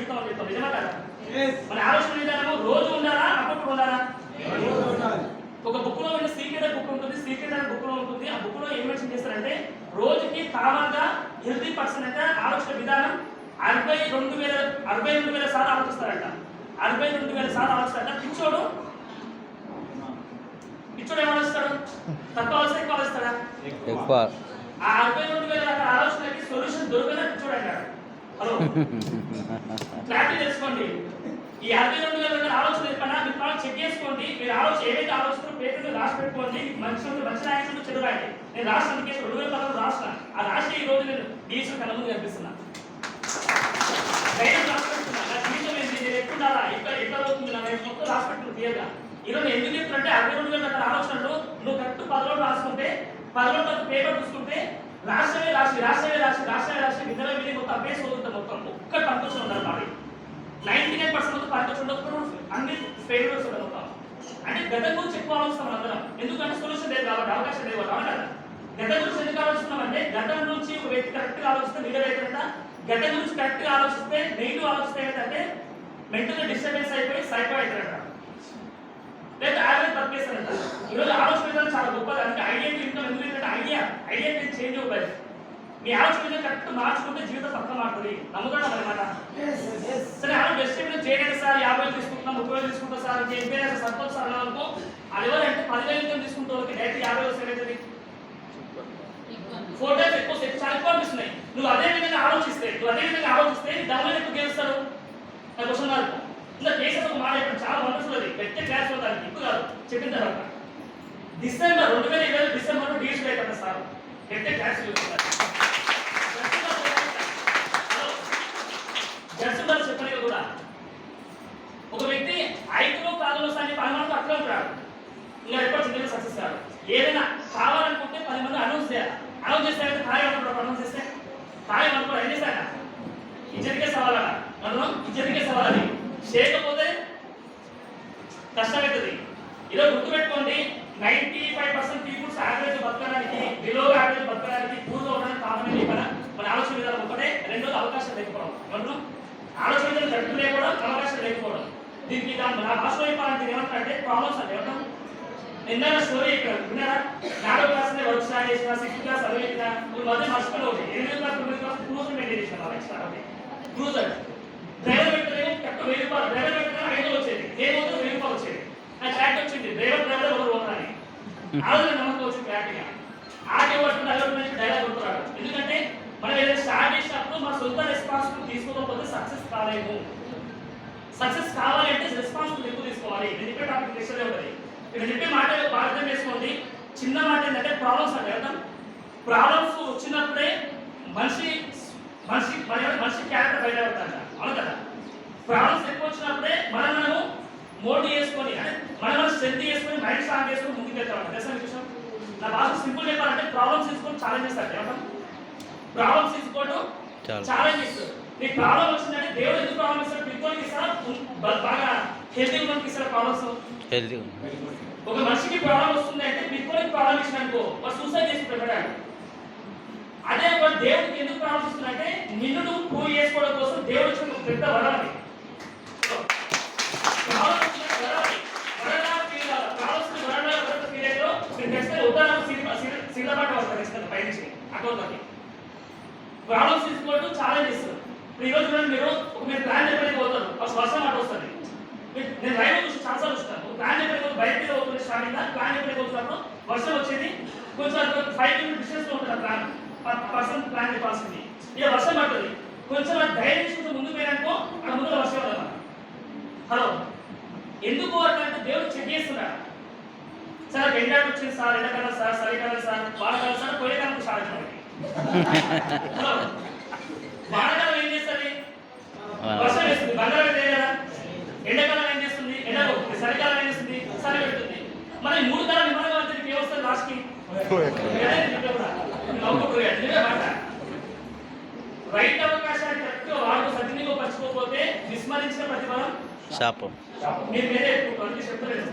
జీవితం అని చెప్తాం. నిజమా కదా? మన ఆలోచన విధానము రోజు ఉండాలా, అప్పుడు ఉండాలా? ఒక బుక్ లో సీక్రెట్ బుక్ ఉంటుంది, సీక్రెట్ అనే బుక్ లో ఉంటుంది. ఆ బుక్ లో ఏం మెన్షన్ చేస్తారంటే రోజుకి కామన్గా హెల్తీ పర్సన్ అయితే ఆలోచన విధానం 42,000 సార్లు ఆలోచిస్తారంట. 42,000 సార్లు ఆలోచిస్తారంట. పిచ్చోడు ఏం ఆలోచిస్తాడు? తక్కువ ఆలోచన, ఎక్కువ ఆలోచిస్తాడా? ఎక్కువ. ఆ 42,000 రకాల ఆలోచనలకి సొల్యూషన్ దొరకదని పిచ్చోడు అంటాడు. హలో, క్లారిటీ తెలుసుకోండి. ఈ 42,000 రకాల ఆలోచన చెప్పినా మీరు కావాలి చెక్ చేసుకోండి. మీరు ఏదైతే ఆలోచన పేపర్ రాసి పెట్టుకోండి. మంచి రాయించడం చెడు రాయండి. నేను రాసిన కేసు 2010 రాసిన. ఆ రాసి ఈ రోజు నేను డీసీ కళ్ళ ముందు కనిపిస్తున్నా. ధైర్యం రాసి పెట్టుకున్నా. నా జీవితం ఏంటి, నేను ఎప్పుడున్నారా, ఎక్కడ అవుతుంది, నా మొత్తం రాసి పెట్టుకుని క్లియర్గా. ఈరోజు ఎందుకు చెప్తున్నంటే 42,000 రకాల ఆలోచనలు నువ్వు కరెక్ట్ 10 రోజులు రాసుకుంటే 10 రోజులు పేపర్ చూసుకుంటే రాష్ట్రమే రాసి విధంగా విధి మొత్తం అభ్యాస చదువుతాం. మొత్తం ఒక్క పంపించి ఉండాలి. మరి 99% మొత్తం పంపించి ఉండకపోవడం అన్ని ఫెయిల్యూర్స్ ఉంటాయి మొత్తం. అంటే గతం గురించి ఎక్కువ ఆలోచిస్తాం అందరం. ఎందుకంటే సొల్యూషన్ లేదు కాబట్టి, అవకాశం లేదు కాబట్టి. కదా గతం గురించి ఎందుకు ఆలోచిస్తున్నామంటే గతం నుంచి ఒక వ్యక్తి కరెక్ట్గా ఆలోచిస్తే లీడర్ అవుతారంట. గతం గురించి కరెక్ట్గా ఆలోచిస్తే నెగిటివ్ ఆలోచిస్తే ఏంటంటే మెంటల్గా డిస్టర్బెన్స్ అయిపోయి సైకో అవుతారంట, లేదా యావరేజ్ బతికేస్తారంట. ఈరోజు ఆలోచన విధానం చాలా గొప్పది. అంటే ఐడియా ఇన్కమ్ ఎందుకంటే ఐడియా చేంజ్ అవ్వాలి. మీ ఆలోచన విధానం కరెక్ట్ మార్చుకుంటే జీవితం పక్కన మారుతుంది. నమ్ముతాడా అనమాట? సరే ఆమె బెస్ట్ చేయండి సార్, 50,000 తీసుకుంటున్నాం, 30,000 తీసుకుంటాం సార్, ఇంకేం సర్పంచ్ సార్ అనుకో. అది ఎవరంటే 10,000 ఇన్కమ్ తీసుకుంటే వాళ్ళకి డైరెక్ట్ 50,000 అవుతుంది. 4 టైమ్స్ ఎక్కువ చాలా ఎక్కువ అనిపిస్తున్నాయి. నువ్వు అదే విధంగా ఆలోచిస్తే డబ్బులు ఎక్కువ గెలుస్తాడు. నాకు క్వశ్చన్ మార్క్. ఇంకా కేసెస్ ఒక మాట చెప్పండి, చాలా వండర్ఫుల్. అది పెద్ద క్లాస్ అవుతానికి ఇప్పుడు కాదు చెప్పిన తర్వాత డిసెంబర్ 2020 డిసెంబర్లో డిఎస్పీ అయిపోతుంది సార్. పెద్ద క్లాస్ జడ్జిమెంట్ చెప్పడానికి కూడా ఒక వ్యక్తి 5 కాలంలో సార్ 10 మంది అట్లా ఉంటాడు. ఇంకా ఎప్పుడు చిన్నగా సక్సెస్ కాదు. ఏదైనా కావాలనుకుంటే 10 మంది అనౌన్స్ చేయాలి. అనౌన్స్ చేస్తే ఖాయం అనుకుంటారు. అనౌన్స్ చేస్తే ఖాయం అనుకో ఏం చేశాక ఇద్దరికే సవాలన్నా మనం ఇద్దరికే సవాలని చేయకపోతే కష్టమవుతుంది. ఈరోజు గుర్తుపెట్టుకోండి, 95% పీపుల్స్ యావరేజ్ బతకడానికి, బిలో యావరేజ్ బతకడానికి, పూర్తి అవడానికి కారణం ఏమైనా మన ఆలోచన విధానం ఒకటే. రెండోది అవకాశం లేకపోవడం. మనం ఆలోచన విధానం కరెక్ట్ లేకపోవడం, అవకాశం లేకపోవడం. దీనికి నా భాషలో చెప్పాలంటే ఏమంటారంటే ప్రాబ్లమ్స్ అంటే ఏమంటాం. నిన్న స్టోరీ ఇక్కడ విన్నారా? 4వ క్లాస్ వర్క్ స్టార్ట్ చేసిన, 6th క్లాస్ అడిగిన మధ్య మర్చిపోయి ఒకటి 8వ క్లాస్ 9వ క్లాస్ క్రూజర్ మెయింటైన్ చేసిన వాళ్ళకి క్రూజర్ డ్రైవర్ పెట్టలేదు. కరెక్ట్ 1,000 రూపాయలు డ్రైవర్ పెట్టినా 500 వచ్చేది. నేను 1,000 రూపాయలు వచ్చేది. నా క్లాట్ వచ్చింది డ్రైవర్ ఎవరు పోతారని. ఆలోచన నమ్మకం వచ్చింది క్లాట్గా. ఆటే పట్టుకుని అలవాటు డైలాగ్ కొడుతున్నాడు. ఎందుకంటే మనం ఏదైనా స్టార్ట్ చేసినప్పుడు మన సొంత రెస్పాన్సిబిలిటీ తీసుకోకపోతే సక్సెస్ కాలేము. సక్సెస్ కావాలంటే రెస్పాన్సిబిలిటీ ఎక్కువ తీసుకోవాలి. నేను చెప్పే టాపిక్ డిస్టర్బ్ ఉంటుంది. ఇక్కడ చెప్పే మాట అర్థం చేసుకోండి. చిన్న మాట ఏంటంటే ప్రాబ్లమ్స్ అంటే అర్థం. ప్రాబ్లమ్స్ వచ్చినప్పుడే మనిషి క్యారెక్టర్ బయట అవుతాడు. అవును కదా? ప్రాబ్లమ్స్ ఎక్కువ వచ్చినప్పుడే మనం మోల్డ్ చేసుకొని, అంటే మనం స్ట్రెంత్ చేసుకొని, మైండ్ స్ట్రాంగ్ చేసుకొని ముందుకు వెళ్తాం. తెలుసా విషయం? నా భాష సింపుల్ చెప్పాలంటే ప్రాబ్లమ్స్ తీసుకొని ఛాలెంజెస్ అంటే ఏమంటాం? ప్రాబ్లమ్స్ తీసుకోవడం ఛాలెంజెస్. నీకు ప్రాబ్లం వచ్చిందంటే దేవుడు ఎందుకు ప్రాబ్లం ఇస్తాడు? పిక్కోనికి ఇస్తారా, బాగా హెల్తీ ఉన్నకి ఇస్తారా ప్రాబ్లమ్స్? ఒక మనిషికి ప్రాబ్లం వస్తుంది అంటే పిక్కోనికి ప్రాబ్లం ఇచ్చిననుకో వాడు సూసైడ్ చేసుకుంటాడు. అదే వాడు దేవుడికి ఎందుకు ప్రాబ్లం ఇస్తుందంటే నిన్ను నువ్వు ప్రూవ్ చేసుకోవడం కోసం దేవుడు ఇచ్చిన పెద్ద వరం అది. ప్రాబ్లమ్స్ తీసుకోవడం ఛాలెంజెస్. ఇప్పుడు ఈరోజు చూడండి, మీరు ప్లాన్ చెప్పడానికి పోతారు, ఫస్ట్ వర్షం మాట వస్తుంది. నేను రైలు చూసి చాలాసార్లు చూస్తాను. ప్లాన్ చెప్పడానికి బయటకి అవుతుంది, స్టార్టింగ్ ప్లాన్ చెప్పడానికి వచ్చినప్పుడు వర్షం వచ్చేది. కొంచెం 5 కిలోమీటర్ డిస్టెన్స్ లో ఉంటుంది ప్లాన్. పర్సన్ ప్లాన్ చెప్పాల్సింది. ఇక వర్షం పడుతుంది. కొంచెం ధైర్యం తీసుకుంటూ ముందుకు పోయినాకో అక్కడ ముందు వర్షం కదా. హలో, ఎందుకు అంటే దేవుడు చెక్ చేస్తున్నాడు. సార్ ఎండాడు వచ్చింది సార్, ఎండాకాలం సార్, చలికాలం సార్, వాడకాలం సార్, పోయేకాలం స్టార్ట్ అవుతుంది. హలో, వాడకాలం ఏం చేస్తుంది? వర్షం వేస్తుంది, బంగారం లేదు కదా. ఎండాకాలం ఏం చేస్తుంది? ఎండ కొడుతుంది. చలికాలం ఏం చేస్తుంది? చలి పెడుతుంది. మరి 3 కాలం విమానం వచ్చేది ఏమొస్తుంది లాస్ట్కి? రైట్ అవకాశాన్ని కరెక్ట్ వాడు సద్వినియోగపరచుకోకపోతే విస్మరించిన ప్రతిఫలం శాపం. మీరు మీరే చెప్తలేదు,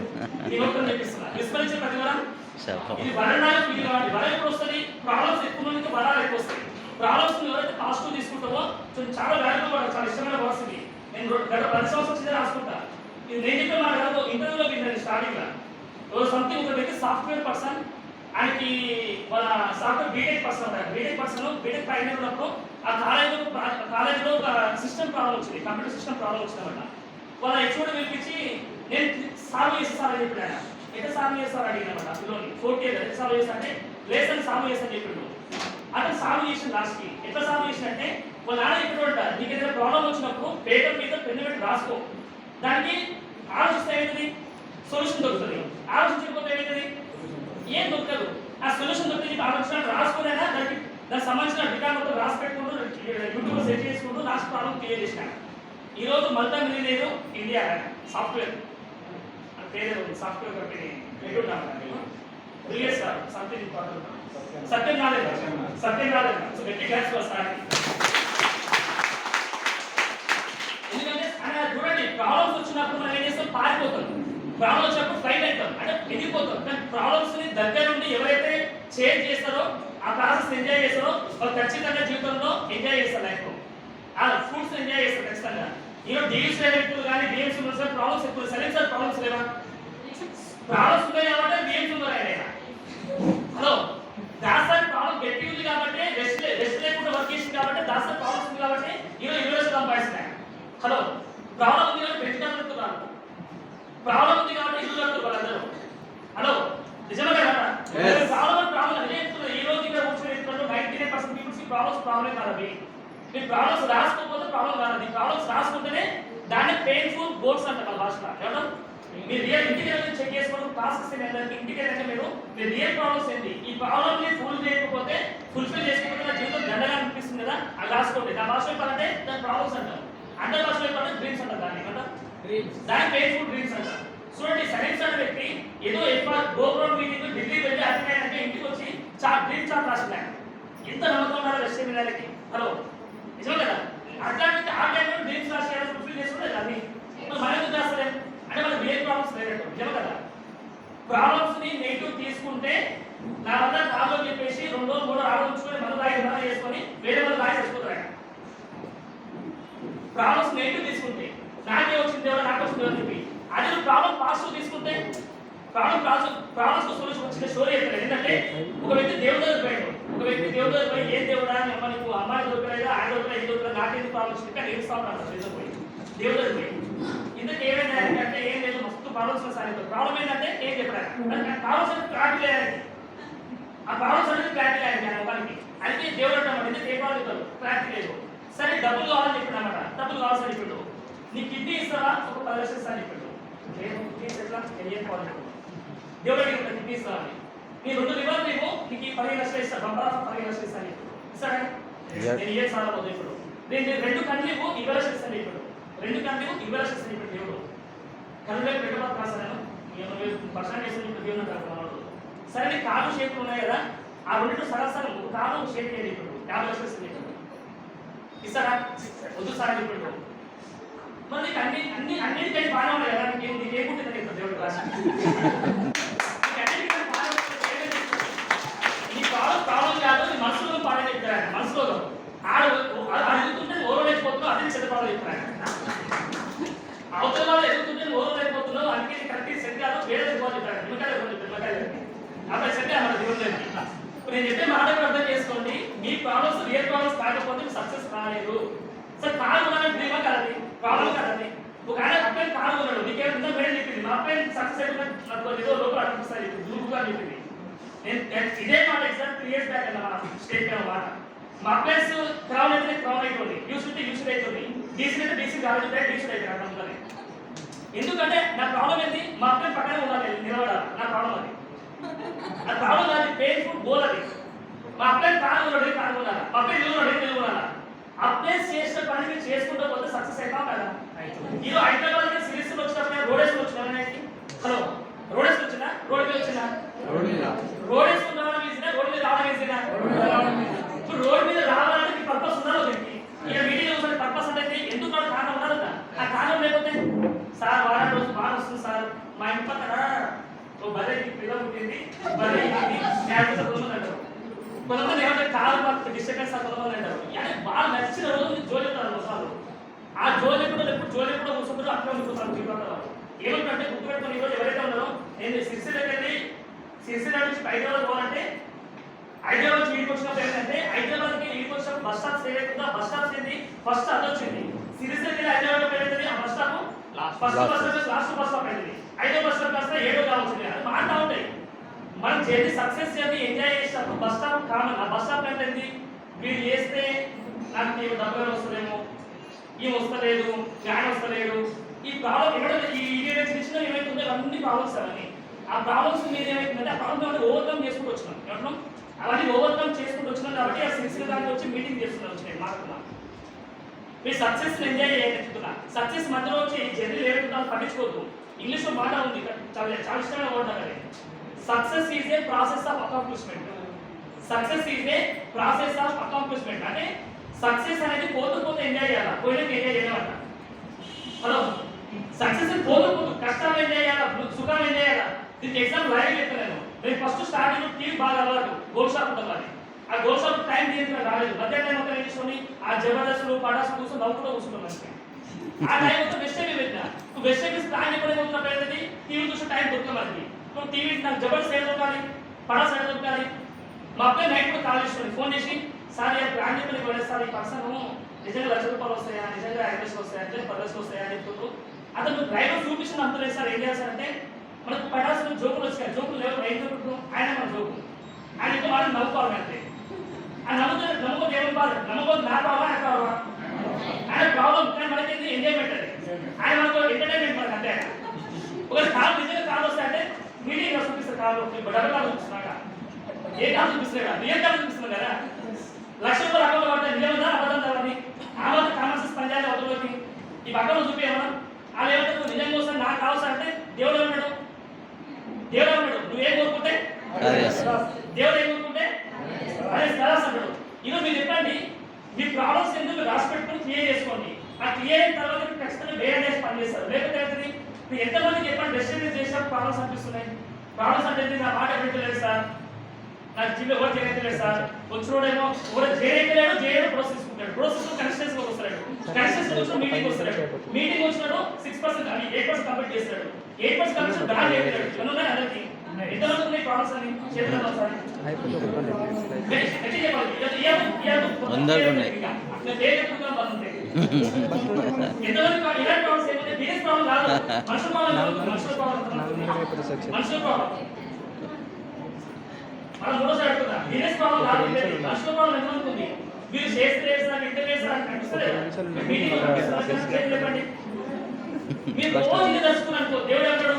విస్మరించిన ప్రతిఫలం శాపం. ఇది వరణాలు ఫీల్ కావాలి. వరం ఎప్పుడు వస్తుంది? ప్రాబ్లమ్స్ ఎక్కువ మందికి వరాలు ఎక్కువ వస్తాయి. ప్రాబ్లమ్స్ ఎవరైతే పాజిటివ్ తీసుకుంటామో చాలా వాల్యూబుల్, చాలా ఇష్టమైన వర్డ్స్ ఇవి. గత 10 సంవత్సరాల నుంచి రాసుకుంటా. ఇది నేను చెప్పే మాట కాదు, ఇంటర్వ్యూలో విన్నాను స్టార్టింగ్లో. సంథింగ్ ఒక వ్యక్తి సాఫ్ట్వేర్ పర్సన్, ఆయనకి వాళ్ళ software B Tech person B Tech final ఉన్నప్పుడు ఆ కాలేజీలో ఒక సిస్టమ్ ప్రాబ్లం వచ్చింది, కంప్యూటర్ సిస్టమ్ ప్రాబ్లం వచ్చిందన్నమాట. వాళ్ళ హెచ్ఓడి పిలిపించి నేను సాల్వ్ చేస్తానని చెప్పాడు. ఆయన ఎట్లా సాల్వ్ చేస్తాను అడిగినమాట. పిల్లోని 4th ఇయర్ ఎట్లా సాల్వ్ చేస్తా అంటే లేసన్ సాల్వ్ చేస్తాను చెప్పిండు. అతను సాల్వ్ చేసిన లాస్ట్కి ఎట్లా సాల్వ్ చేసినంటే వాళ్ళ నాన్న చెప్పినట్ట, నీకు ఏదైనా ప్రాబ్లం వచ్చినప్పుడు పేపర్ మీద పెన్ను పెట్టి రాసుకో, దానికి ఆలోచిస్తే ఏమిటది సొల్యూషన్ దొరుకుతుంది. ఆలోచించకపోతే ఏమిటది ఏం దొరకదు. ఆ సొల్యూషన్ దొరికి ఆలోచన రాసుకోలేనా దానికి సంబంధించిన రికార్డ్ మొత్తం రాసి పెట్టుకుంటూ యూట్యూబ్ సెట్ చేసుకుంటూ లాస్ట్ ప్రాబ్లం క్లియర్ చేసినాను. ఈ రోజు మల్టా మిలియనీర్ ఇండియా సాఫ్ట్వేర్ పేరు సాఫ్ట్వేర్ కంపెనీ రియస్ సంథింగ్ సత్యం రాలేదు సో గట్టి క్లాస్ వస్తాను. ఎందుకంటే చూడండి, ప్రాబ్లమ్స్ వచ్చినప్పుడు మనం ఏం చేస్తాం, పారిపోతాం. ప్రాబ్లమ్ వచ్చినప్పుడు ఫ్లైట్ అవుతాం, అంటే ఎదిగిపోతాం. కానీ ప్రాబ్లమ్స్ ని దగ్గర నుండి ఎవరైతే చేంజ్ చేస్తారో, ఆ ప్రాసెస్ ఎంజాయ్ చేస్తారో, వాళ్ళు ఖచ్చితంగా జీవితంలో ఎంజాయ్ చేస్తారు. లైఫ్ లో ఆ ఫ్రూట్స్ ఎంజాయ్ చేస్తారు ఖచ్చితంగా. ఈరోజు డీల్స్ వ్యక్తులు కానీ బిఎంసీ ప్రాబ్లమ్స్ ఎక్కువ సైలెన్సర్ ప్రాబ్లమ్స్ లేవా? ప్రాబ్లమ్స్ ఉన్నాయి కాబట్టి బిఎంసీ ఉన్నాయి. హలో, దాసరి ప్రాబ్లం గట్టి ఉంది కాబట్టి రెస్ట్ లేకుండా వర్క్ చేసింది కాబట్టి దాసరి ప్రాబ్లమ్స్ ఉంది కాబట్టి ఈరోజు యూనివర్సిటీ సంపాదిస్తున్నాయి. హలో, ప్రాబ్లం ఉంది కాబట్టి పెంచుతారు, ప్రాబ్లం ఉంది కాబట్టి ఇల్లు కడుతున్నారు వాళ్ళందరూ. హలో, నిజమే కదా? ప్రాబ్లం అదే చెప్తున్నారు. ఈ రోజు ఇక్కడ కూర్చొని 99% పీపుల్స్ ప్రాబ్లమే కాదు. మీ ప్రాబ్లమ్స్ రాసుకోకపోతే ప్రాబ్లం కాదు. ప్రాబ్లమ్స్ రాసుకుంటేనే దాన్ని పెయిన్ఫుల్ గోల్స్ అంటారు మన భాషలో. ఏమన్నా మీరు రియల్ ఇంటికి చెక్ చేసుకోవడం ప్రాసెస్ ఏంటంటే ఇంటికి వెళ్ళాక మీరు రియల్ ప్రాబ్లమ్స్ ఏంటి, ఈ ప్రాబ్లమ్ ని ఫుల్ఫిల్ చేసుకోకపోతే నా జీవితం దండగా అనిపిస్తుంది కదా, అది రాసుకోండి. నా భాషలో చెప్పాలంటే దాని ప్రాబ్లమ్స్ అంటారు. అందరి భాషలో చెప్పాలంటే డ్రీమ్స్ అంటారు. దాన్ని ఏమంటారు? దాని పెయిన్ఫుల్ డ్రీమ్స్ అంటారు. చూడండి, సైన్స్ అనే వ్యక్తి ఏదో గోపురం మీటింగ్ ఢిల్లీ వెళ్ళి అటెండ్ అంటే ఇంటికి వచ్చి డ్రీమ్ చార్ట్ రాసినాయి. ఎంత నమ్మకం ఉన్నారో వెస్ట్ పిల్లలకి. హలో, నిజమే కదా? అట్లాంటి ఆ టైంలో డ్రీమ్స్ రాసి ఫుల్ఫిల్ చేసుకోలేదు. అది మనం ఎందుకు చేస్తలేం అంటే మనకు రియల్ ప్రాబ్లమ్స్ లేనట్టు. నిజమే కదా? ప్రాబ్లమ్స్ ని నెగిటివ్ తీసుకుంటే నా వల్ల కాదు అని చెప్పేసి 2 రోజులు 3 రోజులు ఆలోచించుకొని మనం చేసుకొని వేరే వాళ్ళు రాయి చేసుకుంటారు. ప్రాబ్లమ్స్ నెగిటివ్ తీసుకుంటే నాకే వచ్చింది ఎవరో నాకు వచ్చింది అని చెప్పి, అదే ప్రాబ్లం పాజిటివ్ తీసుకుంటే ప్రాబ్లమ్స్ సొల్యూషన్ వచ్చిన స్టోరీ చెప్తారు. ఏంటంటే ఒక వ్యక్తి దేవుడి దగ్గర పోయి ఏం దేవుడా అని అమ్మ నీకు అమ్మాయి దొరకలేదా, ఆయన దొరకలేదు, ఏం దొరకలేదు, నాకేందుకు ప్రాబ్లమ్స్ చెప్పి నేను ఇస్తా ఉన్నాను. దేవుడి దగ్గర పోయి ఇందుకు ఏమైంది అంటే ఏం లేదు, మస్తు ప్రాబ్లమ్స్ సాధించారు. ప్రాబ్లం ఏంటంటే ఏం చెప్పడానికి ప్రాబ్లమ్స్ అనేది క్లారిటీ లేదు. ఆ ప్రాబ్లమ్స్ అనేది క్లారిటీ లేదు ఆయన ఒకరికి. అయితే దేవుడు అంటాడు ఎందుకు ఏ ప్రాబ్లం చెప్తారు, క్లారిటీ లేదు. సరే డబ్బులు కావాలని చెప్పాడు అన్నమాట. డబ్బులు కావాల్సి చెప్పాడు. నీ కిడ్నీ ఇస్తావా, ఒక 10 లక్షలు ఇస్తా అని చెప్పాడు. కిడ్నీస్ ఎట్లా ఏం కావాలి దేవుడు అడిగిన కిడ్నీ ఇస్తావని, నీ 2 లివర్లు నీకు 15 లక్షలు ఇస్తాను, 15 లక్షలు ఇస్తాను చెప్పాడు. ఇస్తాడా? నేను ఏం సార్ అవుతుంది ఇప్పుడు. నేను 2 కళ్ళు 20 లక్షలు ఇస్తాను చెప్పాడు. 2 కళ్ళు 20 లక్షలు ఇస్తాను చెప్పాడు దేవుడు. కళ్ళు పెట్టబోతు రాసాను పర్సెంట్ వేస్తాను ఇప్పుడు దేవుడు అంటారు. సరే నీ కాలు షేపులు ఉన్నాయి కదా, ఆ 2 సరసరం కాలు షేప్ చేయాలి ఇప్పుడు 50 లక్షలు ఇస్తాను చెప్పాడు. ఇస్తారా? వద్దు సార్ చెప్పాడు. మరి నీకు అన్నిటికీ బాగానే ఉన్నాయి కదా, నీకు ఏముంటుందని చెప్తాను దేవుడు రాసి. నీ ప్రాబ్లం కాదు, నీ మనసులో పాడని చెప్తారు. మనసులో అడుగుతుంటే ఓరలేకపోతున్నావు, అదే చెడ్డ ప్రాబ్లం చెప్తారు. అవతల వాళ్ళు ఎదుగుతుంటే ఓరలేకపోతున్నావు, అందుకే కరెక్ట్ సెట్ కాదు, వేరే ఎక్కువ చెప్తారు. నిమ్మకాయ అక్కడ సెట్ మన దేవుడికి. నేను చెప్పే మాట అర్థం చేసుకోండి. మీ ప్రాబ్లమ్స్ రియల్ ప్రాబ్లమ్స్ కాకపోతే సక్సెస్ కాలేదు. సార్ కారు కొనాలని డ్రీమా కదండి, ప్రాబ్లం కదండి. ఒక ఆయన అబ్బాయి కారు కొన్నాడు, నీకేమైనా మేడం చెప్పింది, మా అబ్బాయి సక్సెస్ అయిపోయిన ఏదో లోపల అనిపిస్తాయి దూరుగా చెప్పింది. నేను ఇదే మాట ఎగ్జామ్ 3 years బ్యాక్ అన్న స్టేట్ పైన మాట. మా అబ్బాయిస్ క్రౌన్ అయితే క్రౌన్ అయిపోయింది, యూస్డ్ అయిపోయింది, డీసీ అయితే డీసీ కాలేజ్ డీసీ అయితే అర్థం. ఎందుకంటే నా ప్రాబ్లం ఏంటి, మా అబ్బాయి పక్కనే ఉండాలి, నిలబడాలి. నా ప్రాబ్లం అది. ఆ ప్రాబ్లం కాదు, పెయిన్ఫుల్ గోల్ అది. మా అబ్బాయి కారు కొనాలా, మా అబ్బాయి నిలబడాలి. అప్లైస్ చేసిన పని మీరు చేసుకుంటూ పోతే సక్సెస్ అవుతాం కదా. ఇది హైదరాబాద్ సిరీస్ వచ్చినప్పుడు రోడ్ వేసుకుని వచ్చిన హలో రోడ్ వేసుకు వచ్చినా రోడ్ మీద వచ్చినా రోడ్ వేసుకుని రావడం వేసినా రోడ్ మీద రావడం వేసినా ఇప్పుడు రోడ్ మీద రావాలంటే మీ పర్పస్ ఉండాలి. ఒకటి ఇక మీడియా చూసిన పర్పస్ అంటే ఎందుకు కారణం ఉండాలి కదా. ఆ కారణం లేకపోతే సార్ వారం రోజు బాగా వస్తుంది సార్, మా ఇంటి పక్కన ఓ బర్రెకి పిల్ల పుట్టింది, బర్రె అంటారు. కొంతమంది ఏమంటే కాలు డిస్టర్బెన్స్ కొంతమంది అంటారు. బాగా నచ్చిన రోజు జోలి ఉంటారు. ఆ జోలి కూడా జోలి కూడా కూర్చుంటారు అట్లా ఉండిపోతారు జీవితంలో. ఏమంటే గుర్తుపెట్టుకుని ఈరోజు ఎవరైతే ఉన్నారో నేను సిరిసిల్లకి వెళ్ళి సిరిసిల్ల నుంచి హైదరాబాద్ పోవాలంటే హైదరాబాద్ నుంచి వీడికి వచ్చినప్పుడు ఏంటంటే హైదరాబాద్కి వీడికి వచ్చినప్పుడు బస్ స్టాప్స్ ఏదైతుందో బస్ స్టాప్స్ ఏంది ఫస్ట్ అది వచ్చింది. సిరిసిల్లకి వెళ్ళి హైదరాబాద్ వెళ్ళేది ఆ bus stop first bus stop last bus stop అయింది. 5వ బస్ స్టాప్ కాస్త 7వ కావాల్సింది. అది మారుతా ఉంటాయి. మనం జర్నీ సక్సెస్ జర్నీ ఎంజాయ్ చేసినప్పుడు బస్ స్టాప్ కామన్. ఆ బస్ స్టాప్ అంటే ఏంటి వీడు చేస్తే నాకు నీకు డబ్బులు వస్తలేమో ఏం వస్తలేదు ఫ్యాన్ వస్తలేదు ఈ ప్రాబ్లం ఎవరైనా ఈ చిన్న ఏమైతుందో అన్ని ప్రాబ్లమ్స్ అవన్నీ ఆ ప్రాబ్లమ్స్ మీద ఏమైతుందంటే ఆ ప్రాబ్లమ్ ఓవర్కమ్ చేసుకుంటూ వచ్చినాం ఏమంటున్నాం అవన్నీ ఓవర్కమ్ చేసుకుంటూ వచ్చినాం కాబట్టి ఆ సిరిసిల్ల దానికి వచ్చి మీటింగ్ చేస్తున్నారు వచ్చినాయి మాట్లాడుతున్నా మీరు సక్సెస్ ఎంజాయ్ చేయాలనుకుంటున్నా సక్సెస్ మధ్యలో వచ్చి జర్నీ లేకుండా పట్టించుకోవద్దు. ఇంగ్లీష్లో మాట ఉంది చాలా చాలా ఇష్టమైన వర్డ్ అది. Success is a process of accomplishment. Success is a process of accomplishment అంటే సక్సెస్ అనేది పోతూ పోతూ ఎంజాయ్ చేయాలి పోయినాక ఎంజాయ్ చేయలేమంట. హలో సక్సెస్ పోతూ పోతూ కష్టాలు ఎంజాయ్ చేయాలి సుఖాలు ఎంజాయ్ చేయాలి. దీనికి ఎగ్జాంపుల్ లైవ్ చెప్తాను. నేను ఫస్ట్ స్టార్టింగ్ టీవీ బాగా అలవాటు గోల్ షాప్ ఉంటుంది. ఆ గోల్ షాప్ టైం తీయడం రాలేదు. మధ్య టైం ఒక తీసుకొని ఆ జబర్దస్తులు పటాసులు కూర్చొని నవ్వుకుంటూ కూర్చుంటాం. ఆ టైం మొత్తం వెస్ట్ టైం పెట్టినా నువ్వు వెస్ట్ టైం ప్లాన్ ఎప్పుడైతే అవుతున్నప్పుడు టీవీ చూసే టైం దొరకదు మనకి. నువ్వు టీవీ నాకు జబర్దస్త్ ఏదో దొరకాలి పటాస్ ఏదో దొరకాలి. మా అబ్బాయి నైట్ కూడా కాల్ చేసుకొని ఫోన్ చేసి సార్ ప్లాన్ చెప్పి పడేది సార్ ఈ పర్సన్ నిజంగా ₹1,00,000 వస్తాయా నిజంగా 5,00,000 వస్తాయా అంటే 10,00,000 వస్తాయా అని చెప్తుండ్రు. అతను డ్రైవర్ చూపించిన అంత లేదు సార్ ఏం చేస్తారంటే మనకు పటాసులు జోకులు వచ్చాయి జోకులు లేవు ఏం జరుగుతుంది ఆయన మన జోకు ఆయన ఇంకా వాళ్ళని నవ్వుకోవాలి అంతే. ఆ నమ్మకం ఏమో బాధ నమ్మకం నా బావా ఆయన బావా ఆయన ప్రాబ్లం కానీ మనకి ఎంజాయ్మెంట్ అది ఆయన మనకు ఎంటర్టైన్మెంట్ మనకు అంతే. ఒక కాలు నిజంగా కాలు వస్తాయంటే మీడియం చూపిస్తారు కాలు డబ్బు కాలు చూపిస్తున్నాగా ఏ కాలు చూపిస్తున్నాయి రియల్ కాలు చూపిస్తున్నాం కదా ₹1,00,000 అకౌంట్లో పడతాయి నిజంగా అబద్ధం కావాలి ఆ మాత్రం కామన్ సెన్స్ పనిచేయాలి అవతలకి ఈ అకౌంట్లో చూపించామా వాళ్ళు ఏమంటారు నిజంగా వస్తాను నాకు కావాల్సి అంటే దేవుడు ఏమన్నాడు నువ్వేం కోరుకుంటే దేవుడు ఏం కోరుకుంటే అదే సరాస్ అంటాడు. ఈరోజు మీరు చెప్పండి మీ ప్రాబ్లమ్స్ ఎందుకు మీరు రాసి పెట్టుకుని క్లియర్ చేసుకోండి. ఆ క్లియర్ అయిన తర్వాత మీరు ఖచ్చితంగా వేరే డేస్ పనిచేస్తారు. లేకపోతే మీరు ఎంతమంది చెప్పండి రెస్టారెంట్ చేసినప్పుడు ప్రాబ్లమ్స్ అనిపిస్తున్నాయి. ప్రాబ్లమ్స్ అంటే నా మాట పెట్టలేదు సార్ నాకు జిమ్ ఎవరు చేయలేదు సార్ వచ్చినోడేమో ఎవరు చేయలేడు ప్రోసెస్ తీసుకుంటాడు ప్రోసెస్ కన్సిస్టెన్సీ వస్తాడు కన్సిస్టెన్సీ వచ్చిన మీటింగ్ వస్తాడు మీటింగ్ వచ్చినాడు 6% అని 8% కంప్లీట్ చేస్తాడు 8% కంప్లీట్ బ్రాండ్ అయిపోయాడు ఉన్నాయి అందరికి ఎంతమంది ఉన్నాయి ప్రాబ్లమ్స్ అని చేతుల్లో సార్ అందరూ ఉన్నాయి ఎంతమంది ఇలాంటి ప్రాబ్లమ్స్ ఏమంటే బిజినెస్ ప్రాబ్లం కాదు మనుషుల ప్రాబ్లం మనం మూడోసారి అడుగుతా బిజినెస్ ప్రాబ్లం కాదు మనుషుల ప్రాబ్లం ఎంతమంది ఉంది మీరు చేస్తే సార్ ఇంటర్వ్యూ సార్ కనిపిస్తలేదు మీటింగ్ చెప్పండి మీరు రోజు ఇది తెలుసుకున్నాను అనుకో దేవుడు అంటాడు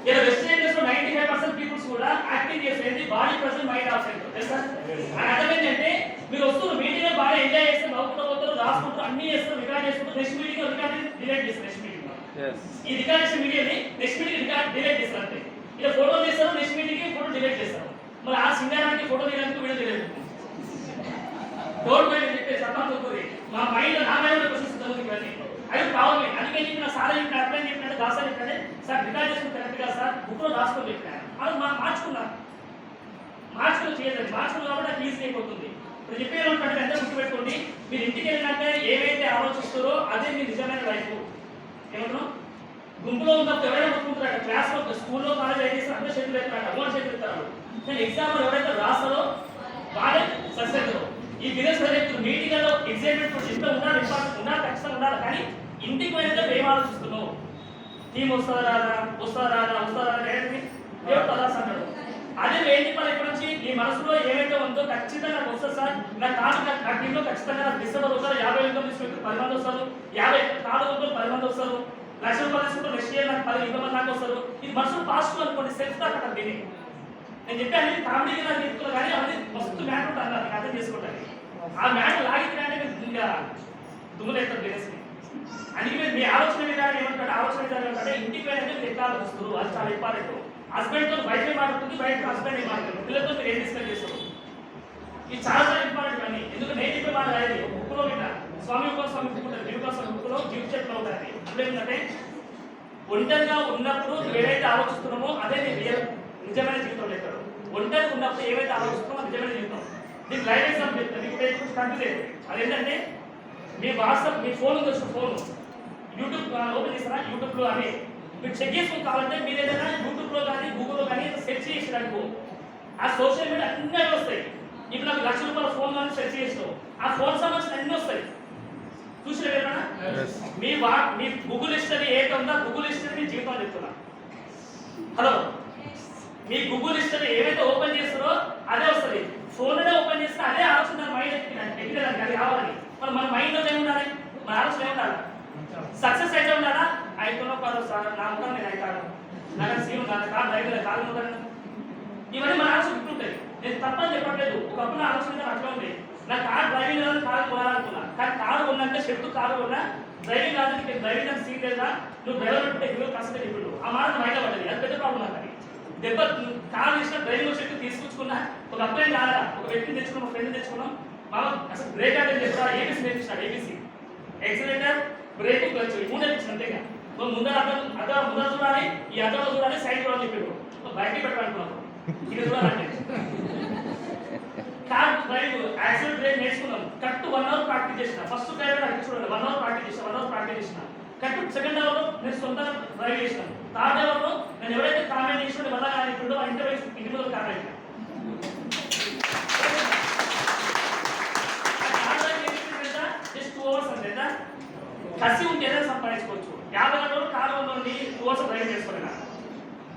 ఇలా వెస్ట్ ఇండీస్ లో 95% పీపుల్స్ కూడా యాక్టివ్ చేసేది బాడీ ప్రెజెంట్ మైండ్ ఆబ్సెంట్ తెలుసా అర్థం ఏంటంటే మీరు వస్తున్నారు మీటింగ్ లో బాగా ఎంజాయ్ చేస్తారు నవ్వుకుంటూ పోతారు రాసుకుంటారు అన్ని చేస్తారు రికార్డ్ చేసుకుంటారు నెక్స్ట్ మీటింగ్ లో రికార్డ్ డిలీట్ చేస్తారు నెక్స్ట్ మీటింగ్ లో ఈ రికార్డ్ చేసిన వీడియోని నెక్స్ట్ మీటింగ్ రికార్డ్ డిలీట్ చేస్తారు అంతే ఇలా ఫోటో తీస్తారు నెక్స్ట్ మీటింగ్ కి ఫోటో డిలీట్ చేస్తారు మరి ఆ సింగారానికి ఫోటో తీయడానికి వీడియో డిలీట్ డోర్ పైన చెప్పే చెప్పాలి మా మైండ్ నా మైండ్ క్వశ్చన్స్ చదువుతుంది అది ప్రాబ్లమే అందుకే చెప్పిన సార్ చెప్పిన అట్లా చెప్పినట్టు దాసా చెప్పినట్టే సార్ రికార్డ్ చేసుకుని కరెక్ట్ కదా సార్ బుక్లో రాసుకొని చెప్పినా అది మార్చుకున్నా చేయలేదు మార్చుకుని కాబట్టి అది ఈజీ అయిపోతుంది. ఇప్పుడు చెప్పేయాలంటే ఎంత గుర్తుపెట్టుకోండి మీరు ఇంటికి వెళ్ళినాక ఏవైతే ఆలోచిస్తారో అదే మీ నిజమైన లైఫ్. ఏమంటున్నాం గుంపులో ఉన్నప్పుడు ఎవరైనా కొట్టుకుంటారు క్లాస్లో స్కూల్లో కాలేజ్ అయితే అందరూ చేతులు ఎత్తారు అమౌంట్ చేతులు ఎత్తారు నేను ఎగ్జామ్లో ఎవరైతే రాస్తారో వాళ్ళే సక్సెస్ అవుతారు. ఈ బిజినెస్ డైరెక్టర్ మీటింగ్లో ఎగ్జైట్మెంట్ ఇంట్లో ఉండాలి ఇంపార్టెంట్ ఉండాలి ఖచ్చితంగా ఉండాలి కానీ ఇంటికి పోయినాక ఏం ఆలోచిస్తున్నావు టీం వస్తారా ఏంటి దేవుడు తదాస్ అంటాడు. అదే ఏంటి మన ఇక్కడ నుంచి నీ మనసులో ఏమైతే ఉందో ఖచ్చితంగా నాకు వస్తుంది సార్ నా కాదు నా టీంలో ఖచ్చితంగా నాకు డిసెంబర్ వస్తారు 50 ఇంకం తీసుకుంటే 10 మంది వస్తారు 50 కాదు 10 మంది వస్తారు ₹1,00,000 తీసుకుంటే నెక్స్ట్ ఇయర్ నాకు 10 మంది నాకు వస్తారు. ఇది మనసులో పాజిటివ్ అనుకోండి సెల్ఫ్ టాక్ అంటారు దీన్ని. నేను చెప్పి అన్ని కామెడీగా నాకు చెప్తున్నా కానీ అది మస్తు మ్యాటర్ ఉంటుంది నాకు అర్థం చేసుకుంటాను. ఆ మ్యాటర్ లాగితే ఇంకా దుమ్ములేస్తారు బిజినెస్ని. అందుకే మీరు మీ ఆలోచన విధానం ఏమంటారు ఆలోచన విధానం ఏమంటే ఇంటికి వెళ్ళాలంటే మీరు ఎట్లా ఆలోచిస్తారు అది చాలా ఇంపార్టెంట్. హస్బెండ్తో బయట మాట్లాడుతుంది బయట హస్బెండ్ ఏం మాట్లాడుతుంది పిల్లలతో మీరు ఏం డిస్కస్ చేస్తారు ఇది చాలా చాలా ఇంపార్టెంట్ కానీ ఎందుకు నేను చెప్పే మాట రాయదు బుక్లో విన్నా స్వామి ఉంటుంది జీవిత స్వామి బుక్లో జీవిత చెట్లు ఉంటుంది అంటే ఏంటంటే ఒంటరిగా ఉన్నప్పుడు ఏదైతే ఆలోచిస్తున్నామో అదే నీ నిజమైన జీవితం లెక్కడు. ఒంటరిగా ఉన్నప్పుడు ఏవైతే ఆలోచిస్తున్నామో నిజమైన జీవితం మీకు లైవ్ ఎగ్జాంపుల్ చెప్తాను, మీకు పేజ్ కన్ఫ్యూజ్ అవుతుంది. అదేంటంటే మీ వాట్సాప్, మీ ఫోన్ ఉంది, ఫోన్ యూట్యూబ్ ఓపెన్ చేస్తారా, యూట్యూబ్లో అని మీరు చెక్ చేసుకుని కావాలంటే మీరు ఏదైనా యూట్యూబ్లో కానీ గూగుల్లో కానీ సెర్చ్ చేసినట్టు ఆ సోషల్ మీడియా అన్నీ వస్తాయి. ఇప్పుడు నాకు ₹1,00,000 ఫోన్ కానీ సెర్చ్ చేసినావు, ఆ ఫోన్ సంబంధించిన అన్నీ వస్తాయి. చూసిన ఏమన్నా మీ గూగుల్ హిస్టరీ ఏదైతే ఉందో గూగుల్ హిస్టరీ మీ జీవితం చెప్తున్నా. హలో, మీ గూగుల్ హిస్టరీ ఏవైతే ఓపెన్ చేస్తారో అదే వస్తుంది. ఫోన్లోనే ఓపెన్ చేస్తే అదే ఆలోచన మైండ్ ఎక్కినదానికి అది కావాలని మన మైండ్లో ఏముండాలి, మన ఆలోచన ఏముండాలి, సక్సెస్ అయితే ఉండాలా. అయిపోయిన పర్వాలేదు సార్, నా ఉంటాను నేను అవుతాను, నాకు సీన్ కాదు, కాదు రైతు కాదు ఉంటాను, ఇవన్నీ మన ఆలోచన ఇట్లుంటాయి. నేను తప్పని చెప్పట్లేదు, ఒకప్పుడు నా ఆలోచన అట్లా ఉంది. నా కార్ డ్రైవింగ్ రాదు, కారు కొనాలనుకున్నా, కానీ కారు కొన్నాక షెఫ్ట్ కారు కొన్నా, డ్రైవింగ్ రాదు, నీకు డ్రైవింగ్ అని సీట్ లేదా, నువ్వు డ్రైవర్ ఉంటే ఇవ్వ కష్టం ఇప్పుడు ఆ మాట మైండ్ పడ్డది. అది పెద్ద ప్రాబ్లం నాకు. దెబ్బ కారు ఇచ్చిన డ్రైవింగ్ షెఫ్ట్ తీసుకొచ్చుకున్నా, ఒక అబ్బాయి కాదా, ఒక వ్యక్తిని తెచ్చుకున్నాం, ఒక ఫ్రెండ్ తెచ్చుకున్నాం. మామ అసలు బ్రేక్ అంటే చెప్తారా, ఏబీసీ నేర్పించాడు. ఏబీసీ ఎక్సిలేటర్, బ్రేక్, క్లచ్, ఈ మూడే ఇచ్చిన అంతేగా. నువ్వు ముందర ముందర చూడాలి, ఈ అద్దంలో చూడాలి, సైడ్ చూడాలని చెప్పాడు. బయటికి పెట్టాలనుకున్నాను, ఇది చూడాలంటే కార్ డ్రైవ్ యాక్సిడెంట్ బ్రేక్ నేర్చుకున్నాం. కరెక్ట్ 1 అవర్ ప్రాక్టీస్ చేసిన. ఫస్ట్ డ్రైవర్ అడిగి చూడండి, 1 అవర్ ప్రాక్టీస్ చేసిన, 1 అవర్ ప్రాక్టీస్ చేసిన. కరెక్ట్ సెకండ్ అవర్ నేను సొంతంగా డ్రైవ్ చేసిన. థర్డ్ అవర్ నేను ఎవరైతే కామెంట్ చేసిన వల్ల కానీ ఇప్పుడు ఇంటర్వ్యూ ఇంటి మీద కామెంట్ జస్ట్ 2 అవర్స్ అంతే. కసి ఉంటే ఏదైనా సంపాదించుకోవచ్చు. 50 గంటలు కారు నుండి 2 అవర్స్ డ్రైవ్ చేసుకోలేనా.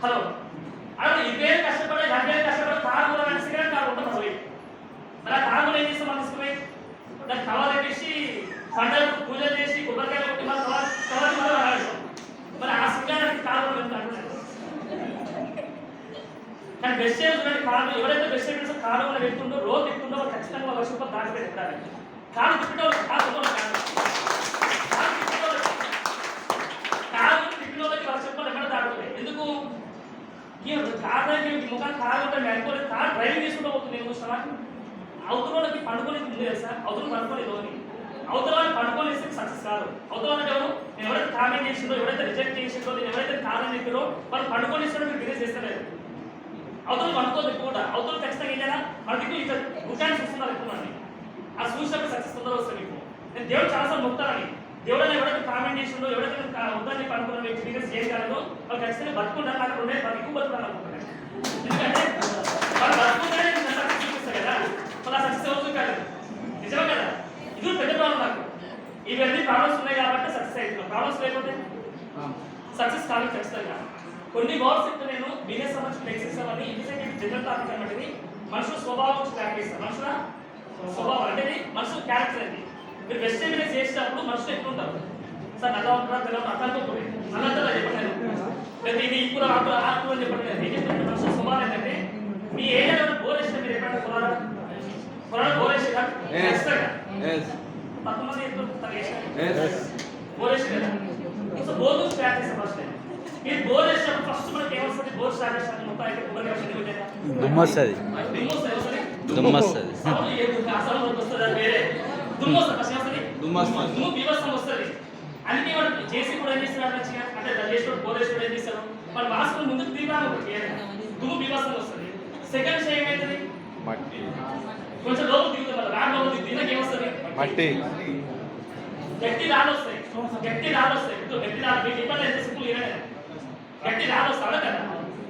హలో, అలా ఇవే కష్టపడే 50 కష్టపడే కారు కూడా సెకండ్ కారు ఉంటుంది పోయి. మరి ఆ కారు ఏం చేస్తాం, మన ఇష్టమే దాన్ని కవర్ పెట్టేసి పండుగకు పూజలు చేసి కొబ్బరికాయలు కొట్టి మన కవర్ మళ్ళీ ఆడతాం. మరి ఆ సింగారానికి కారు వెళ్తాడు. కానీ బెస్ట్ సేవ్ చూడండి, కారు ఎవరైతే బెస్ట్ సేవ్ కారు వల్ల వెళ్తుండో రోజు ఎక్కుతుండో వాళ్ళు ఖచ్చితంగా ₹1,00,000 దాటి పెట్టాలి. కారు తిప్పడం కారు తిప్పినోళ్ళకి ₹1,00,000 ఎక్కడ దాటుతాయి. ఎందుకు కారు ముఖాన్ని కారు ఉంటాయి అనుకోలేదు. కారు డ్రైవింగ్ చేసుకుంటూ పోతుంది. నేను చూస్తావా, అవతలకి పండుకొని ముందు తెలుసా, అవతల పండుకోలేదు అని. అవతల వాళ్ళు పండుకొని ఇస్తే సక్సెస్ కాదు. అవతల అంటే ఎవరు, నేను ఎవరైతే కామెంట్ చేసిందో, ఎవరైతే రిజెక్ట్ చేసిందో, నేను ఎవరైతే కాదని చెప్పారో వాళ్ళు పండుకొని ఇస్తారో మీరు బిజినెస్ చేస్తలేదు. అవతల పండుకోదు ఎక్కువ, అవతల ఖచ్చితంగా ఏంటన్నా మనకి ఇట్లా గుడ్డాన్ని చూస్తున్నారు ఎక్కువ మంది. ఆ చూసినప్పుడు సక్సెస్ తొందర వస్తుంది మీకు. నేను దేవుడు చాలాసార్లు మొక్కుతానని, దేవుడని ఎవరైతే కామెంట్ చేసిండో, ఎవరైతే వద్దని చెప్పి అనుకున్న మీకు బిజినెస్ చేయగలరో వాళ్ళు ఖచ్చితంగా బతుకుంటారు. నాకు రెండే వాళ్ళు ఎక్కువ బతుకుతారు అనుకుంటున్నాను. ఎందుకంటే వాళ్ళు బతుకుంటేనే సక్సెస్ చూపిస్తారు కదా, వాళ్ళు ఆ సక్సెస్ ఎవరు చూపారు, నిజమే కదా. ఇది పెద్ద ప్రాబ్లం నాకు. ఇవన్నీ ప్రాబ్లమ్స్ ఉన్నాయి కాబట్టి సక్సెస్ అవుతున్నాం. ప్రాబ్లమ్స్ లేకపోతే సక్సెస్ కాదు ఖచ్చితంగా. కొన్ని వర్డ్స్ చెప్తే నేను బిజినెస్ సంబంధించిన ఎక్సెస్ అని ఇనిషియేటివ్ జనరల్ టాపిక్ అంటే మనుషుల స్వభావం గురించి క్లారిఫై చేస్తాను. మనుషుల స్వభావం అంటే మనుషుల క్యారెక్టర్ అండి. మీరు వెస్ట్ బిజినెస్ చేసేటప్పుడు మనుషులు ఎట్లా ఉంటారు సార్, నల్ల ఉంటారా, తెల్ల ఉంటారు, అట్లా అనుకోకూడదు. నల్లంతా చెప్పండి నేను, ఇది ఈ కూర ఆకుర ఆకుర అని చెప్పండి నేను. ఏం చెప్తాను, మనుషుల స్వభావం ఏంటంటే మీ ఏరియాలో బోర్ వేసిన మీరు ఎప్పుడైనా కొనాలా బోర్ వేసేదా ఖచ్చితంగా 10 మంది బోర్ వేసి కదా. సో బోర్ నుంచి స్టార్ట్ చేస్తాం ఫస్ట్. మీరు బోర్ వేసినప్పుడు ఫస్ట్ మనకి ఏమొస్తుంది, బోర్ స్టార్ట్ చేస్తాను మొత్తం అయితే కొబ్బరి వస్తుంది దుమ్ము వస్తుంది వేరే దుమ్ము వస్తుంది. ఫస్ట్ వస్తుంది దుమ్ము బీభత్సం వస్తుంది. అన్ని వాడు చేసి కూడా ఏం చేస్తున్నారు మంచిగా, అంటే చేసినప్పుడు బోర్ వేసినప్పుడు ఏం చేస్తారు, వాళ్ళు వాసుకుని ముందుకు తీరాలి, దుమ్ము బీభత్సం వస్తుంది. సెకండ్ స్టేజ్ ఏమవుతుంది, కొంచెం లోపల దిగుతుంది, మళ్ళీ రాళ్ళు లోపల దిగినాక ఏమొస్తుంది, గట్టి రాళ్ళు వస్తాయి. గట్టి రాళ్ళు వస్తాయి. గట్టి రాళ్ళు మీకు ఇబ్బంది అయితే సింపుల్ ఇవ్వలేదు. గట్టి రాళ్ళు వస్తాడు కదా,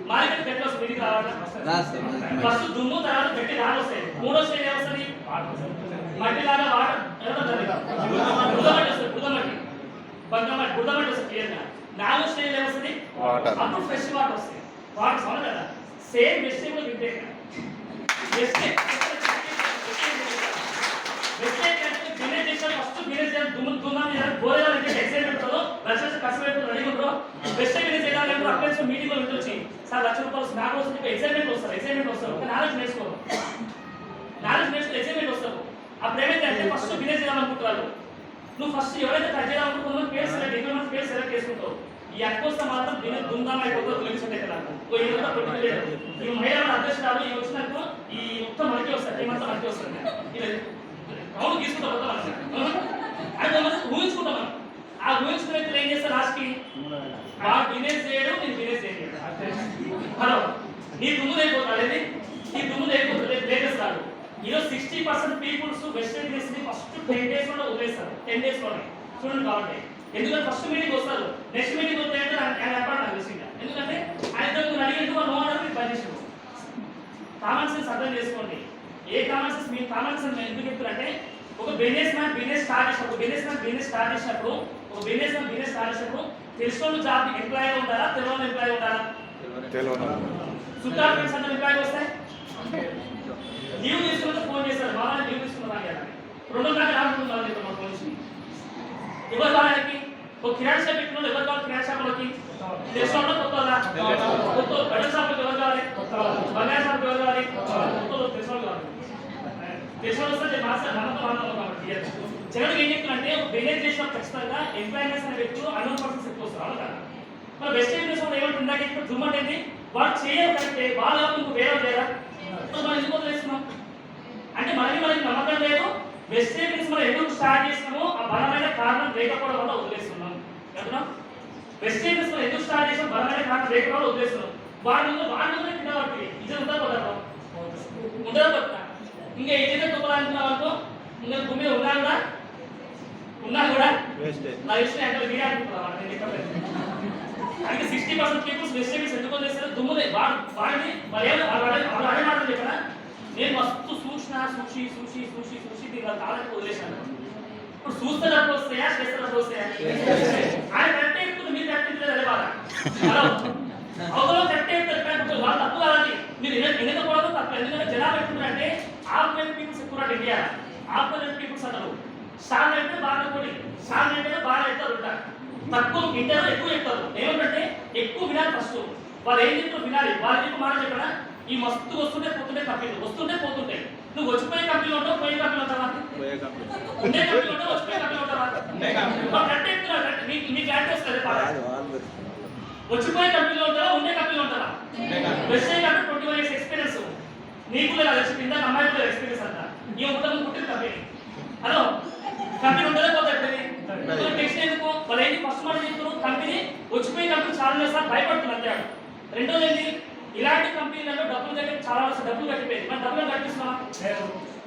మార్కెట్ గట్టి వస్తుంది, వీటికి రావాలి. ఫస్ట్ దుమ్ము, తర్వాత గట్టి రాళ్ళు వస్తాయి. మూడో స్టేజ్ ఏమొస్తుంది, మట్టి లాగా వాటర్ బురదమట్టి వస్తుంది. బురదమట్టి బంగమట్టి బురదమట్టి వస్తుంది క్లియర్గా. 4 స్టేజ్ ఏమొస్తుంది, అప్పుడు ఫ్రెష్ వాటర్ వస్తాయి. వాటర్ సౌండ్ కదా, సేమ్ మిస్టేక్ కూడా వింటే మిస్టేక్ అంటే బిజినెస్ చేసిన ఫస్ట్ బిజినెస్ చేయాలి. దుమ్మాన్ని గోరేగా ఎక్సైట్మెంట్ ఉంటుందో, లక్ష కష్టమైతే రెడీ ఉంటుందో, బెస్ట్ బిజినెస్ చేయాలి. అప్లైన్స్ మీటింగ్ లో వచ్చి సార్ ₹1,00,000 నాకు వస్తుంది, ఎక్సైట్మెంట్ వస్తారు. ఎక్సైట్మెంట్ వస్తారు, నాలెడ్జ్ నేర్చుకోరు. నాలెడ్జ్ నేర్చుకుని ఎక్సైట్మెంట్ వస్తారు. అప్పుడు ఏమైతే ఫస్ట్ బిజినెస్ చేయాలనుకుంటున్నారు. నువ్వు ఫస్ట్ ఎవరైతే ట్రై చేయాలనుకుంటున్నావు పేరు సెలెక్ట్, ఎకనామిక్ పేరు సెలెక్ట్ చేసుకుంటావు. ఈ అక్కోస్తే మాత్రం బిజినెస్ దుమ్దాం అయిపోతుంది. తెలిసిందే కదా, ఈ మహిళల అధ్యక్షురాలు ఈ వచ్చినప్పుడు ఈ మొత్తం మనకి వస్తాయి, ఈ మొత్తం మనకి వస్తుంది. అవును తీసుకుంటాం మొత్తం అంటే మనం ఊహించుకుంటాం. మనం ఆ ఊహించుకునే ఏం చేస్తారు, లాస్ట్కి బాగా బిజినెస్ చేయడం, నేను బిజినెస్ చేయడం. హలో, నీ దుమ్ము అయిపోతుంది, అనేది నీ దుమ్ము అయిపోతుంది, లేటెస్ట్ రాదు. ఈరోజు 60% పీపుల్స్ వెస్టర్న్ డ్రెస్ ని ఫస్ట్ 10 డేస్ లో వదిలేస్తారు. 10 డేస్ లోనే చూడండి కాబట్టి ఎందుకంటే ఫస్ట్ మీటింగ్ వస్తారు, నెక్స్ట్ మీటింగ్ వస్తే అంటే ఆయన ఏర్పాటు నాకు తెలిసిందా, ఎందుకంటే ఆయన దగ్గర అడిగినట్టు వాళ్ళు నో అన్నారు, మీరు పనిచేసారు. కామన్ సెన్స్ అర్థం చేసుకోండి. A common sense me common sense ఎందుకు చెప్తారంటే ఒక బిజినెస్ మ్యాన్ బిజినెస్ స్టార్ట్ చేసినప్పుడు తెలుసుకోని జాబ్ ఎంప్లాయీ ఉంటారా, తెలియని ఎంప్లాయీ ఉంటారా? సుల్తాన్ ఫ్రెండ్స్ అందరూ ఎంప్లాయీ వస్తాయి. లీవ్ తీసుకుంటే ఫోన్ చేస్తారు, బాగా లీవ్ తీసుకున్నాను కదా 2 దాకా రానుకుంటున్నారు మా ఫోన్ చేసి. ఎవరు కావాలకి ఒక కిరాణా షాప్ పెట్టుకున్నాడు, ఎవరు కావాలి కిరాణా షాప్లోకి? తెలుసుకోవడం కొత్త బట్టల షాప్లోకి ఎవరు కావాలి? బంగారు షాప్కి ఎవరు కావాలి? తెలుసుకోవాలి కావాలి. తెలుసుకోవాలి వస్తే మనతో కాబట్టి జగన్ ఏం చెప్తున్నారంటే బిజినెస్ చేసిన ఖచ్చితంగా ఎంప్లాయ్మెంట్స్ అనే వ్యక్తులు అన్నోన్ పర్సన్స్ ఎక్కువ వస్తారు అవును కదా. మన వెస్ట్ ఇండియన్స్ కూడా ఏమంటుందాక ఇక్కడ జూమ్ అంటే వాళ్ళు చేయరు కరెక్టే, వాళ్ళు ఇంకో వేరే లేదా మనం ఎందుకు వదిలేస్తున్నాం అంటే మనకి నమ్మకం లేదు. వెస్ట్ ఇండియన్స్ మనం ఎందుకు స్టార్ట్ చేసినామో ఆ బలమైన కారణం లేకపోవడం వల్ల వదిలేస్తున్నాం. చెప్తున్నాం వెస్ట్ ఇండియన్స్ మనం ఎందుకు స్టార్ట్ చేసాం బలమైన కారణం లేకపోవడం వల్ల వదిలేస్తున్నాం. వాళ్ళు కింద పడుతుంది ఇది ఉందా పడతాం ఉండదా పడుతున్నా ఇంకా ఏదైతే తొక్కడాలనుకున్న వాళ్ళతో ఇంకా భూమి ఉన్నా కూడా నా విషయం అంటే మీరే అనుకుంటున్నాను. అంటే 60% పీపుల్స్ వెజిటేబుల్స్ ఎందుకు వదిలేస్తారు? దుమ్ములే వాడిని వాళ్ళు అడే మాటలు చెప్పారా, నేను మస్తు చూసి దీని కాళ్ళకి వదిలేసాను. ఇప్పుడు చూస్తే డబ్బులు వస్తాయా, చేస్తే డబ్బులు వస్తాయా? ఆయన కరెక్టే చెప్తుంది, మీరు కరెక్ట్ చెప్తుంది అదే బాధ. అవతల కరెక్టే చెప్తారు, వాళ్ళు తప్పు కాదండి, మీరు ఎన్నికూడదు తప్పు. ఎందుకంటే జనాలు ఎట్లుంటారంటే ఆఫ్లైన్ పీపుల్స్ ఎక్కువ ఇండియా ఆఫ్లైన్ పీపుల్స్ అంటారు. స్టార్ అంటే బాగా కొడి స్టార్ అంటే బాగా ఎత్తారు ఉంటారు, తక్కువ ఇంటర్ ఎక్కువ చెప్తారు. ఏమంటే ఎక్కువ వినాలి ఫస్ట్, వాళ్ళు ఏం చెప్తారు వినాలి. వాళ్ళు చెప్పి మాట చెప్పడా ఈ మస్తు వస్తుంటే పోతుంటే కంపెనీలు వస్తుంటే పోతుంటాయి. నువ్వు వచ్చిపోయే కంపెనీలో ఉంటావు, పోయే కంపెనీలో ఉంటావా? ఉండే కంపెనీలో ఉంటావు, వచ్చిపోయే కంపెనీలో ఉంటావా? కరెక్ట్ చెప్తున్నారు, మీ క్లారిటీ వస్తుంది. వచ్చిపోయే కంపెనీలో ఉంటావా, ఉండే కంపెనీలో ఉంటావా? వెస్ట్ కంపెనీ 21 years ఎక్స్పీరియన్స్ నీకు లేదు, ఇందాక అమ్మాయి కూడా ఎక్స్పీరియన్స్ అంట. ఈ మొత్తం పుట్టిన కంపెనీ హలో కంపెనీ ఉంటుందా పోతుంది. నెక్స్ట్ ఎందుకు వాళ్ళు ఏంటి ఫస్ట్ మాట చెప్తారు, కంపెనీ వచ్చిపోయే కంపెనీ చాలా సార్ భయపడుతుంది అంతే. రెండోది ఏంటి, ఇలాంటి కంపెనీలలో డబ్బులు దగ్గర చాలా డబ్బులు కట్టిపోయింది, మనం డబ్బులు కట్టిస్తున్నాం.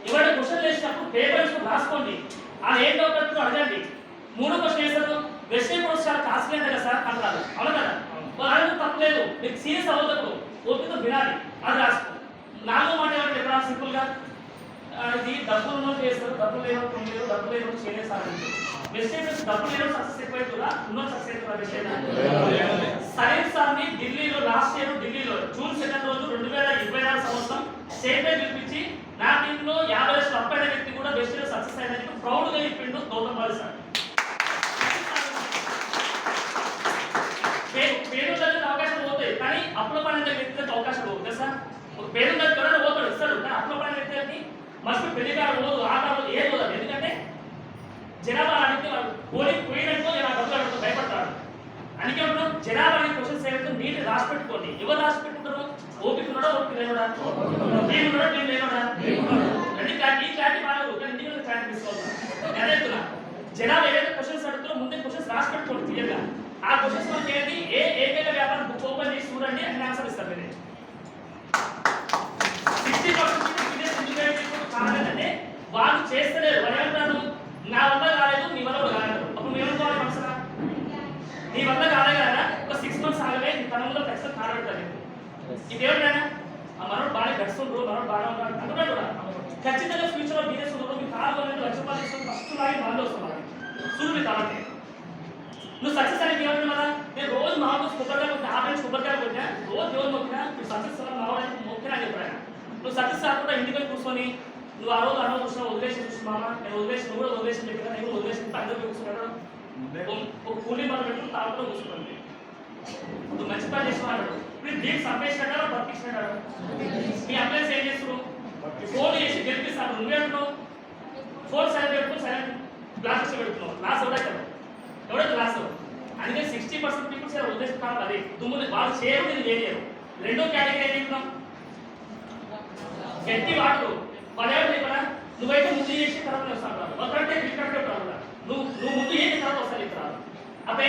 ఎవరైనా క్వశ్చన్ వేసినప్పుడు పేపర్స్ రాసుకోండి, ఆ ఏం డబ్బులు అడగండి. 3వ క్వశ్చన్ వేస్తారు, వెస్టర్న్ ప్రొడక్ట్స్ చాలా కాస్ట్లీ అంటే కదా సార్ అంటారు, అవును కదా. వాళ్ళు తప్పలేదు, మీకు సీరియస్ అవ్వదు, ఓపిక వినాలి, అది రాసుకో. 4వ మాట ఏమంటే ఎక్కడ సింపుల్ గా ఇది డబ్బులు ఉన్నట్టు చేస్తారు, డబ్బులు లేనట్టు డబ్బులు లేనట్టు చేయలేసారు. వెస్టర్న్ డబ్బులు లేనట్టు సక్సెస్ ఎక్కువైతుందా, ఉన్న సక్సెస్ ఎక్కువ. సలీం సార్ ని ఢిల్లీలో లాస్ట్ ఇయర్ ఢిల్లీలో జూన్ 2వ రోజు 2024 సంవత్సరం స్టేట్ పై పిలిపించి నా టీంలో 50 లక్షలు అప్పైన వ్యక్తి కూడా వెస్టర్న్ సక్సెస్ అయినందుకు ప్రౌడ్ గా చెప్పిండు గౌతమ్ బాలి సార్. పేరు అవకాశాలు పోతాయి కానీ అప్పుల పడిన వ్యక్తికి అవకాశాలు పోతుంది సార్. ఒక పేరు ఎవరైనా పోతాడు ఇస్తాడు, కానీ అప్పుల పడిన వ్యక్తి మస్తు పెళ్లికారు పోదు, ఆట ఏం పోదు. ఎందుకంటే జనాభా అడిగితే వాళ్ళు పోయినట్టు డబ్బులు అడుగుతూ భయపడతారు. అందుకే ఉంటాం జనాభా అనే క్వశ్చన్స్ ఏదైతే నీట్ రాసి పెట్టుకోండి. ఎవరు రాసి పెట్టుకుంటారు? ఓపిక ఉన్నాడా, ఓపిక లేనోడా, నేను ఉన్నాడా, నేను లేనోడా, ఈ క్లారిటీ బాగా ఇండివిజువల్ క్లారిటీ తీసుకోవాలి. నేను చెప్తున్నా జనాభా ఏదైతే క్వశ్చన్స్ అడుగుతారో ముందే క్వశ్చన్స్ రాసి పెట్టుకోండి క్లియర్గా. ఆ క్వశ్చన్స్ మనకి ఏంటి, ఏకైక వ్యాపారం బుక్ ఓపెన్ చేసి చూడండి అని ఆన్సర్ ఇస్తారు. మీరు 60% కారణం వాళ్ళు చేస్తలేరు. వాళ్ళు ఏమంటారు, నా వల్ల కాలేదు, నీ వల్ల కాలేదు. అప్పుడు మేము ఏమనుకోవాలి, మనసులా నీ వల్ల కాలే కదా, ఒక 6 months ఆగలే, నీ తనంలో ఖచ్చితంగా కారణపడతారు. ఇది ఏమిటైనా ఆ మనోడు బాగా గడుస్తుండ్రు, మనోడు బాగా ఉంటాడు అనుకున్నాడు కూడా ఖచ్చితంగా ఫ్యూచర్లో బిజినెస్ ఉండదు. మీ కారు అనేది లక్ష తీసుకొని ఫస్ట్ లాగి మంది వస్తున్నారు చూడు. మీ కాబట్టి నువ్వు సక్సెస్ అనేది ఏమంటున్నా కదా, నేను రోజు మామూలు కొబ్బరికాయ కొట్టినా, ఆ నుంచి కొబ్బరికాయ కొట్టినా, రోజు దేవుడు మొక్కినా, నువ్వు సక్సెస్ మావడానికి మొక్కినా అని చెప్పాను. నువ్వు సక్సెస్ కాకుండా ఇంటికి కూర్చొని నువ్వు ఆ రోజు అన్న కూర్చున్నా వదిలేసి చూస్తున్నామా, నేను వదిలేసి నువ్వు కూడా వదిలేసి చెప్పి కదా, నేను వదిలేసి అందరూ కూర్చున్నాడు. ఒక కూలీ మనం పెట్టుకుని తాగుతూ కూర్చుంటుంది. నువ్వు మంచి పని చేస్తున్నాడు. ఇప్పుడు దీనికి సంపేసినాడా బతికించినాడు. మీ అప్లైన్స్ ఏం చేస్తున్నావు, ఫోన్ చేసి గెలిపిస్తాను. నువ్వేంటున్నావు ఫోన్ సైలెంట్ పెట్టుకుని సైలెంట్ గ్లాసెస్ పెడుతున్నావు. గ్లాస్ ఎవడైతే గ్లాస్. అందుకే 60% పీపుల్స్ ఉద్దేశిస్తాను అది దుమ్ములు వాళ్ళు చేయరు, నేను చేయలేరు. రెండో కేటగిరీ ఏం చెప్తున్నాం, గట్టి వాటర్. వాళ్ళు ఏమో చెప్పరా, నువ్వైతే ముందు చేసి తర్వాత వస్తాను, ఒకటే నువ్వు ముందు చేసిన తర్వాత వస్తాను ఇక్కడ. అప్పుడు